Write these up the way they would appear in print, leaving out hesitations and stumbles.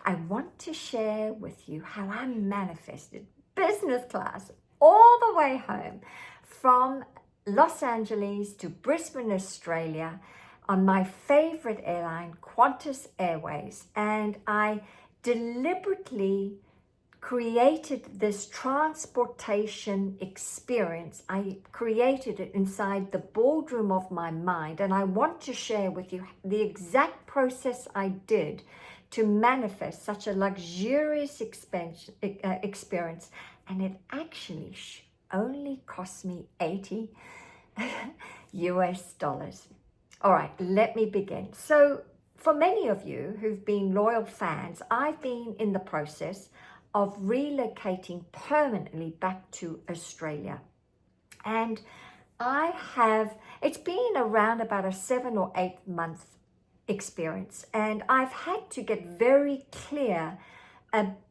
I want to share with you how I manifested business class all the way home from Los Angeles to Brisbane, Australia on my favorite airline, Qantas Airways. And I deliberately created this transportation experience. I created it inside the boardroom of my mind, and I want to share with you the exact process I did to manifest such a luxurious experience. And it actually only cost me 80 US dollars. All right, let me begin. So for many of you who've been loyal fans, I've been in the process of relocating permanently back to Australia. And it's been around about a 7 or 8 month experience. And I've had to get very clear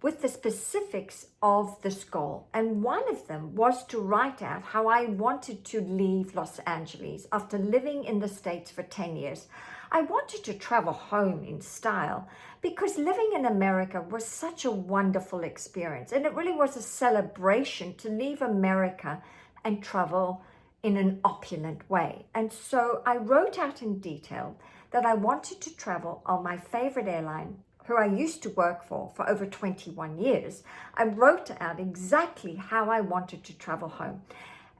with the specifics of this goal. And one of them was to write out how I wanted to leave Los Angeles after living in the States for 10 years. I wanted to travel home in style because living in America was such a wonderful experience. And it really was a celebration to leave America and travel in an opulent way. And so I wrote out in detail that I wanted to travel on my favorite airline, who I used to work for over 21 years. I wrote out exactly how I wanted to travel home.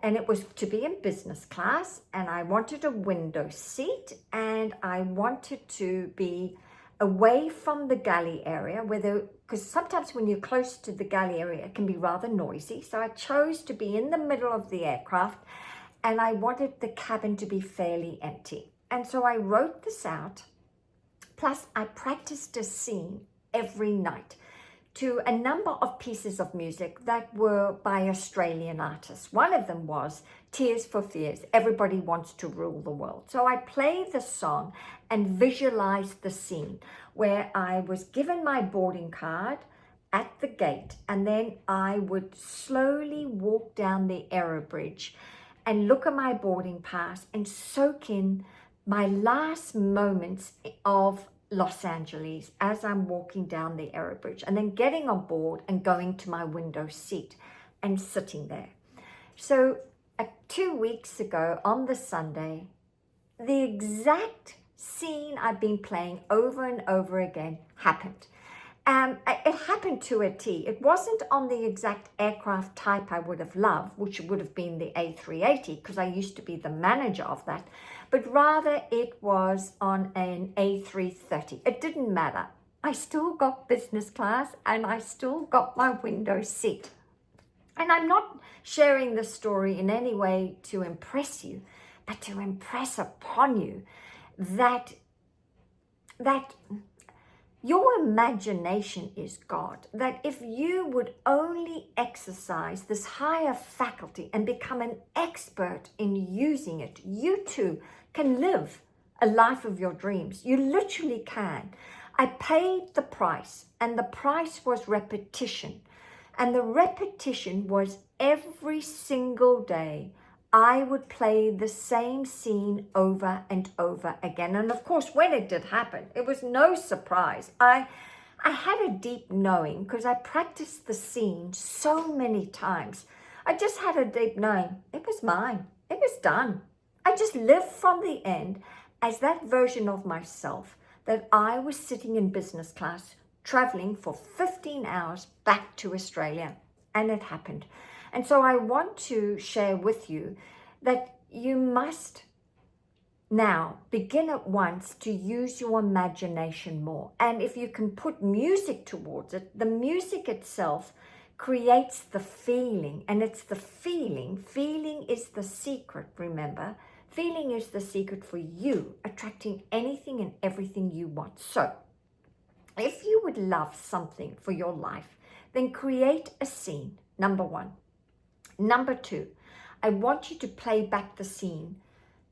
And it was to be in business class, and I wanted a window seat, and I wanted to be away from the galley area, because sometimes when you're close to the galley area, it can be rather noisy. So I chose to be in the middle of the aircraft, and I wanted the cabin to be fairly empty. And so I wrote this out. Plus, I practiced a scene every night to a number of pieces of music that were by Australian artists. One of them was Tears for Fears, Everybody Wants to Rule the World. So I played the song and visualized the scene where I was given my boarding card at the gate, and then I would slowly walk down the aerobridge and look at my boarding pass and soak in my last moments of Los Angeles as I'm walking down the aerobridge, and then getting on board and going to my window seat and sitting there. So 2 weeks ago on the Sunday, the exact scene I've been playing over and over again happened. It happened to a T. It wasn't on the exact aircraft type I would have loved, which would have been the A380, because I used to be the manager of that, but rather it was on an A330. It didn't matter. I still got business class, and I still got my window seat. And I'm not sharing this story in any way to impress you, but to impress upon you that your imagination is God, that if you would only exercise this higher faculty and become an expert in using it, you too can live a life of your dreams. You literally can. I paid the price, and the price was repetition. And the repetition was every single day I would play the same scene over and over again. And of course, when it did happen, it was no surprise. I had a deep knowing, because I practiced the scene so many times. I just had a deep knowing. It was mine. It was done. I just lived from the end as that version of myself, that I was sitting in business class, traveling for 15 hours back to Australia. And it happened. And so I want to share with you that you must now begin at once to use your imagination more. And if you can put music towards it, the music itself creates the feeling. And it's the feeling. Feeling is the secret, remember. Feeling is the secret for you attracting anything and everything you want. So if you would love something for your life, then create a scene, number one. Number two, I want you to play back the scene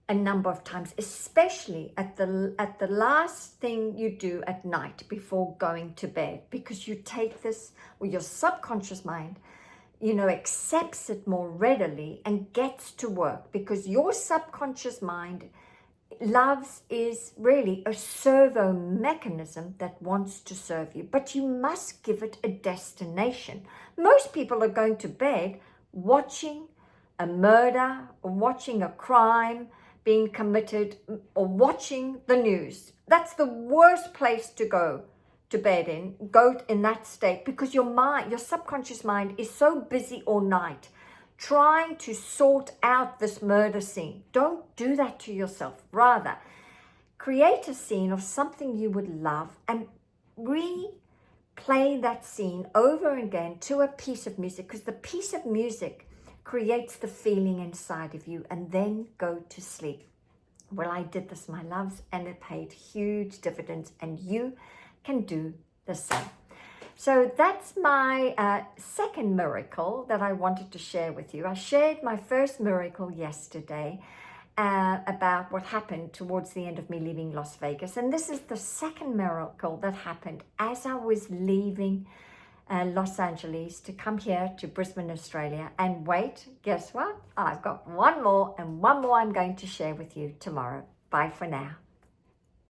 a number of times, especially at the last thing you do at night before going to bed, because you take this, or your subconscious mind, accepts it more readily and gets to work, because your subconscious mind Loves is really a servo mechanism that wants to serve you, but you must give it a destination. Most people are going to bed watching a murder or watching a crime being committed or watching the news. That's the worst place to go to bed in. Go in that state because your mind, your subconscious mind is so busy all night trying to sort out this murder scene. Don't do that to yourself. Rather, create a scene of something you would love and replay that scene over again to a piece of music, because the piece of music creates the feeling inside of you, and then go to sleep. Well, I did this, my loves, and it paid huge dividends, and you can do the same. So that's my second miracle that I wanted to share with you. I shared my first miracle yesterday about what happened towards the end of me leaving Las Vegas. And this is the second miracle that happened as I was leaving Los Angeles to come here to Brisbane, Australia. And wait, guess what? I've got one more, and one more I'm going to share with you tomorrow. Bye for now.